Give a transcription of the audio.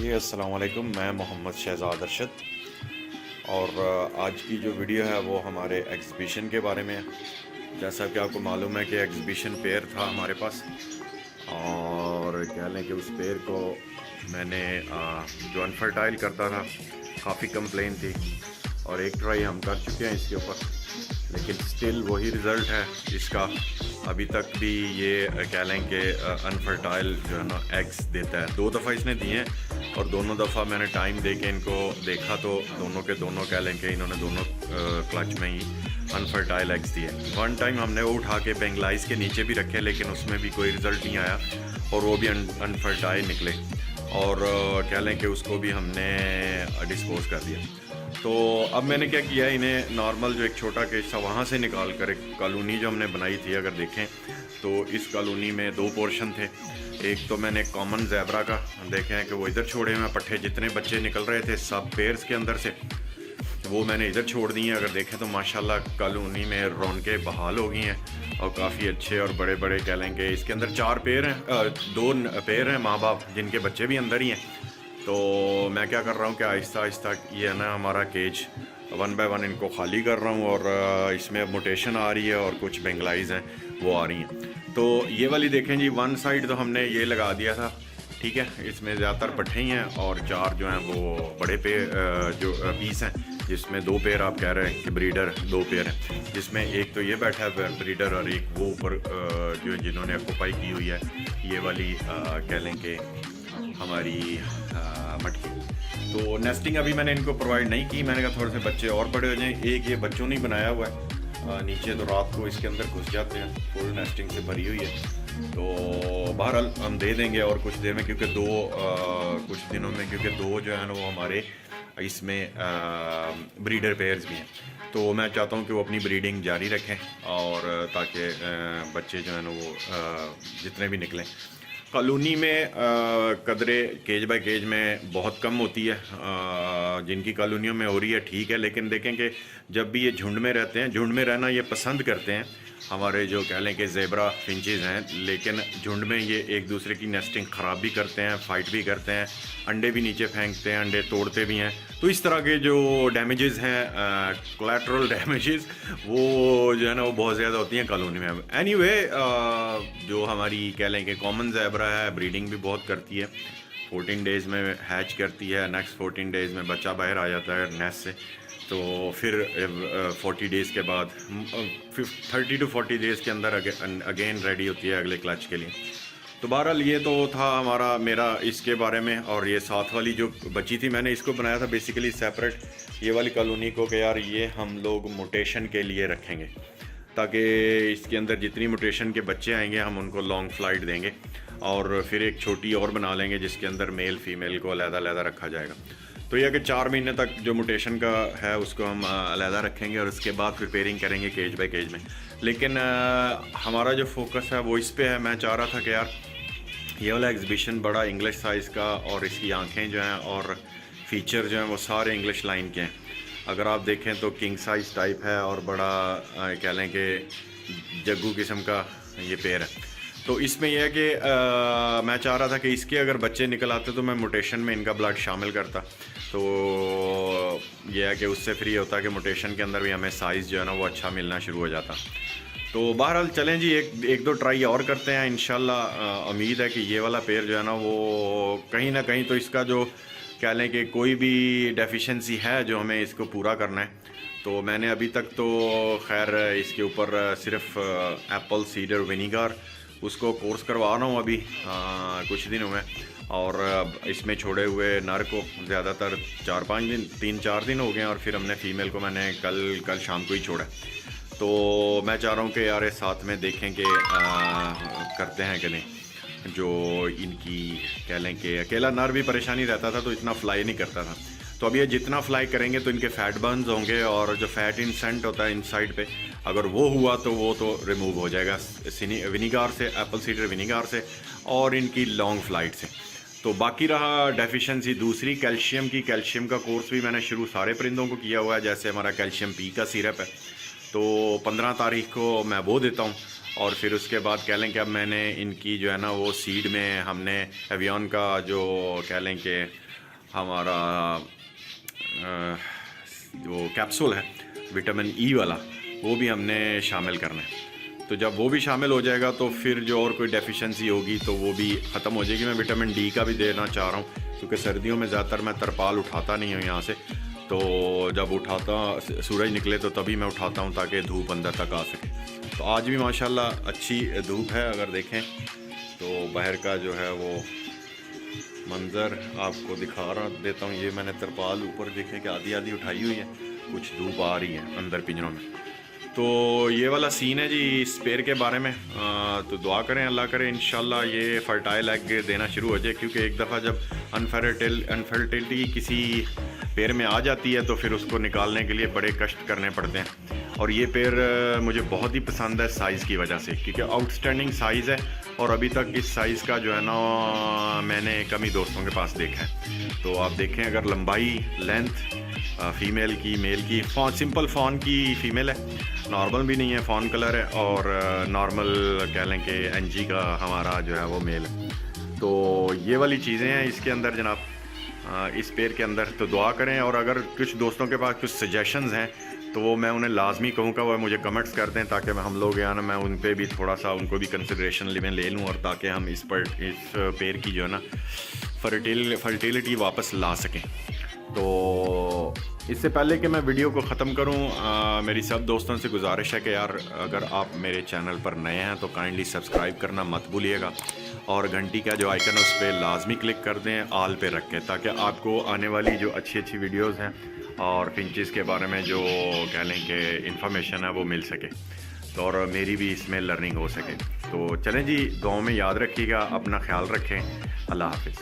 जी अस्सलाम वालेकुम। मैं मोहम्मद शहजाद अरशद और आज की जो वीडियो है वो हमारे एग्ज़िबिशन के बारे में है। जैसा कि आपको मालूम है कि एग्ज़िबिशन पेयर था हमारे पास और कह लें कि उस पेयर को मैंने जो अनफर्टाइल करता था, काफ़ी कंप्लेन थी और एक ट्राई हम कर चुके हैं इसके ऊपर, लेकिन स्टिल वही रिज़ल्ट है इसका। अभी तक भी ये कह लें कि अनफर्टाइल जो है ना एग्स देता है। 2 दफ़ा इसने दिए हैं और दोनों दफ़ा मैंने टाइम दे के इनको देखा तो दोनों के दोनों कह लें कि इन्होंने दोनों क्लच में ही अनफर्टाइल एग्स दिए। वन टाइम हमने वो उठा के बेंगलाइज के नीचे भी रखे, लेकिन उसमें भी कोई रिज़ल्ट नहीं आया और वो भी अनफर्टाइल निकले और कह लें कि उसको भी हमने डिस्पोज कर दिया। तो अब मैंने क्या किया, इन्हें नॉर्मल जो एक छोटा केस था वहाँ से निकाल कर एक कॉलोनी जो हमने बनाई थी, अगर देखें तो इस कॉलोनी में 2 पोर्शन थे। एक तो मैंने कॉमन ज़ेब्रा का देखे हैं कि वो इधर छोड़े हुए पट्टे, जितने बच्चे निकल रहे थे सब पेयर्स के अंदर से वो मैंने इधर छोड़ दी हैं। अगर देखें तो माशाल्लाह कॉलोनी में रौनकें बहाल हो गई हैं और काफ़ी अच्छे और बड़े बड़े कह लेंगे। इसके अंदर 4 पेयर हैं, 2 पेयर हैं माँ बाप जिनके बच्चे भी अंदर ही हैं। तो मैं क्या कर रहा हूँ कि आहिस्ता आहिस्ता ये है ना हमारा केज 1 बाय 1 इनको खाली कर रहा हूँ और इसमें अब मोटेशन आ रही है और कुछ बेंगलाइज हैं वो आ रही हैं। तो ये वाली देखें जी, 1 साइड तो हमने ये लगा दिया था, ठीक है। इसमें ज़्यादातर पट्टे ही हैं और 4 जो हैं वो बड़े जो पीस हैं, जिसमें 2 पेयर आप कह रहे हैं कि ब्रीडर 2 पेयर हैं, जिसमें एक तो ये बैठा है ब्रीडर और एक वो ऊपर जो जिन्होंने ऑक्यूपाई की हुई है ये वाली कह लें कि हमारी मटकी। तो नेस्टिंग अभी मैंने इनको प्रोवाइड नहीं की, मैंने कहा थोड़े से बच्चे और बड़े हो जाएं। एक ये बच्चों ने बनाया हुआ है नीचे, तो रात को इसके अंदर घुस जाते हैं, फुल नेस्टिंग से भरी हुई है। तो बहरहाल हम दे देंगे और कुछ देर में, क्योंकि कुछ दिनों में, क्योंकि 2 जो है ना वो हमारे इसमें ब्रीडर पेयर्स भी हैं। तो मैं चाहता हूँ कि वो अपनी ब्रीडिंग जारी रखें और ताकि बच्चे जो है ना वो जितने भी निकलें। कॉलोनी में कदरे केज बाय केज में बहुत कम होती है, जिनकी कॉलोनियों में हो रही है ठीक है, लेकिन देखें कि जब भी ये झुंड में रहते हैं, झुंड में रहना ये पसंद करते हैं हमारे जो कह लें कि ज़ेब्रा फिंचेस हैं, लेकिन झुंड में ये एक दूसरे की नेस्टिंग ख़राब भी करते हैं, फाइट भी करते हैं, अंडे भी नीचे फेंकते हैं, अंडे तोड़ते भी हैं। तो इस तरह के जो डैमेजेस हैं, कोलैटरल डैमेजेस, वो जो है ना वो बहुत ज़्यादा होती हैं कॉलोनी में। एनीवे जो हमारी कह लें कि कॉमन ज़ेब्रा है, ब्रीडिंग भी बहुत करती है, 14 डेज़ में हैच करती है, नेक्स्ट 14 डेज़ में बच्चा बाहर आ जाता है नेस्ट से। तो फिर 40 डेज़ के बाद 30 to 40 डेज़ के अंदर अगेन रेडी होती है अगले क्लच के लिए। तो बहरहाल ये तो था मेरा इसके बारे में। और ये साथ वाली जो बची थी, मैंने इसको बनाया था बेसिकली सेपरेट, ये वाली कॉलोनी को, कि यार ये हम लोग मोटेशन के लिए रखेंगे, ताकि इसके अंदर जितनी मोटेशन के बच्चे आएंगे हम उनको लॉन्ग फ्लाइट देंगे और फिर एक छोटी और बना लेंगे जिसके अंदर मेल फीमेल को अलग-अलग रखा जाएगा। तो यह कि 4 महीने तक जो मोटेशन का है उसको हम अलग रखेंगे और उसके बाद प्रिपेयरिंग करेंगे केज बाय केज में। लेकिन हमारा जो फोकस है वो इस पे है। मैं चाह रहा था कि यार ये वाला एग्जीबिशन बड़ा इंग्लिश साइज़ का और इसकी आंखें जो हैं और फीचर जो हैं वो सारे इंग्लिश लाइन के हैं। अगर आप देखें तो किंग साइज़ टाइप है और बड़ा कह लें कि जग्गू किस्म का ये पेयर है। तो इसमें यह है कि मैं चाह रहा था कि इसके अगर बच्चे निकल आते तो मैं मोटेशन में इनका ब्लड शामिल करता, तो यह है कि उससे फ्री होता कि मोटेशन के अंदर भी हमें साइज़ जो है ना वो अच्छा मिलना शुरू हो जाता। तो बहरहाल चलें जी, एक 2 ट्राई और करते हैं इंशाल्लाह। उम्मीद है कि ये वाला पेयर जो है ना वो कहीं ना कहीं तो इसका जो कह लें कि कोई भी डेफिशिएंसी है जो हमें इसको पूरा करना है। तो मैंने अभी तक तो खैर इसके ऊपर सिर्फ एप्पल सीडर विनीगर उसको कोर्स करवा रहा हूँ अभी कुछ दिनों में, और इसमें छोड़े हुए नर को ज़्यादातर 4-5 दिन 3-4 दिन हो गए और फिर हमने फ़ीमेल को मैंने कल शाम को ही छोड़ा। तो मैं चाह रहा हूँ कि यार साथ में देखें कि करते हैं कि नहीं। जो इनकी कह लें कि अकेला नर भी परेशानी रहता था तो इतना फ्लाई नहीं करता था, तो अब ये जितना फ्लाई करेंगे तो इनके फैट बर्न्स होंगे और जो फैट इंसेंट होता है इनसाइड पे, अगर वो हुआ तो वो तो रिमूव हो जाएगा विनीगर से, एप्पल सीडर विनीगर से और इनकी लॉन्ग फ्लाइट से। तो बाकी रहा डेफिशिएंसी दूसरी कैल्शियम की। कैल्शियम का कोर्स भी मैंने शुरू सारे परिंदों को किया हुआ है। जैसे हमारा कैल्शियम पी का सिरप है तो 15 तारीख को मैं वो देता हूँ और फिर उसके बाद कह लें कि अब मैंने इनकी जो है ना वो सीड में हमने एवियन का जो कह लें कि हमारा जो कैप्सूल है विटामिन ई वाला, वो भी हमने शामिल करना है। तो जब वो भी शामिल हो जाएगा तो फिर जो और कोई डेफिशिएंसी होगी तो वो भी ख़त्म हो जाएगी। मैं विटामिन डी का भी देना चाह रहा हूँ, क्योंकि सर्दियों में ज़्यादातर मैं तरपाल उठाता नहीं हूँ यहाँ से, तो जब उठाता सूरज निकले तो तभी मैं उठाता हूँ ताकि धूप अंदर तक आ सके। तो आज भी माशाल्लाह अच्छी धूप है, अगर देखें तो बाहर का जो है वो मंज़र आपको दिखा देता हूँ। ये मैंने तरपाल ऊपर देखें कि आधी आधी उठाई हुई है, कुछ धूप आ रही है अंदर पिंजरों में। तो ये वाला सीन है जी इस पेड़ के बारे में। तो दुआ करें, अल्लाह करे इंशाल्लाह ये फर्टाइल एग देना शुरू हो जाए, क्योंकि एक दफ़ा जब अनफर्टिलिटी किसी पेड़ में आ जाती है तो फिर उसको निकालने के लिए बड़े कष्ट करने पड़ते हैं। और ये पेड़ मुझे बहुत ही पसंद है साइज़ की वजह से, क्योंकि आउटस्टैंडिंग साइज़ है और अभी तक इस साइज़ का जो है ना मैंने कम ही दोस्तों के पास देखा है। तो आप देखें, अगर लंबाई लेंथ फ़ीमेल की मेल की सिंपल फ़ॉन की फ़ीमेल है, नॉर्मल भी नहीं है, फ़ॉन कलर है, और नॉर्मल कह लें कि एनजी का हमारा जो है वो मेल है। तो ये वाली चीज़ें हैं इसके अंदर जनाब, इस पेड़ के अंदर। तो दुआ करें, और अगर कुछ दोस्तों के पास कुछ सजेशंस हैं तो वो मैं उन्हें लाजमी कहूँगा वो मुझे कमेंट्स कर दें, ताकि हम लोग यार मैं उन पे भी थोड़ा सा उनको भी कंसिडरेशन में ले लूँ, और ताकि हम इस पेड़ की जो है ना फर्टिलिटी वापस ला सकें। तो इससे पहले कि मैं वीडियो को ख़त्म करूं, मेरी सब दोस्तों से गुजारिश है कि यार अगर आप मेरे चैनल पर नए हैं तो काइंडली सब्सक्राइब करना मत भूलिएगा, और घंटी का जो आइकन है उस पर लाजमी क्लिक कर दें, ऑल पे रखें, ताकि आपको आने वाली जो अच्छी अच्छी वीडियोस हैं और फिंचेस के बारे में जो कह लें कि इंफॉर्मेशन है वो मिल सके, तो और मेरी भी इसमें लर्निंग हो सके। तो चलें जी, दुआओं में याद रखिएगा, अपना ख्याल रखें, अल्लाह हाफिज़।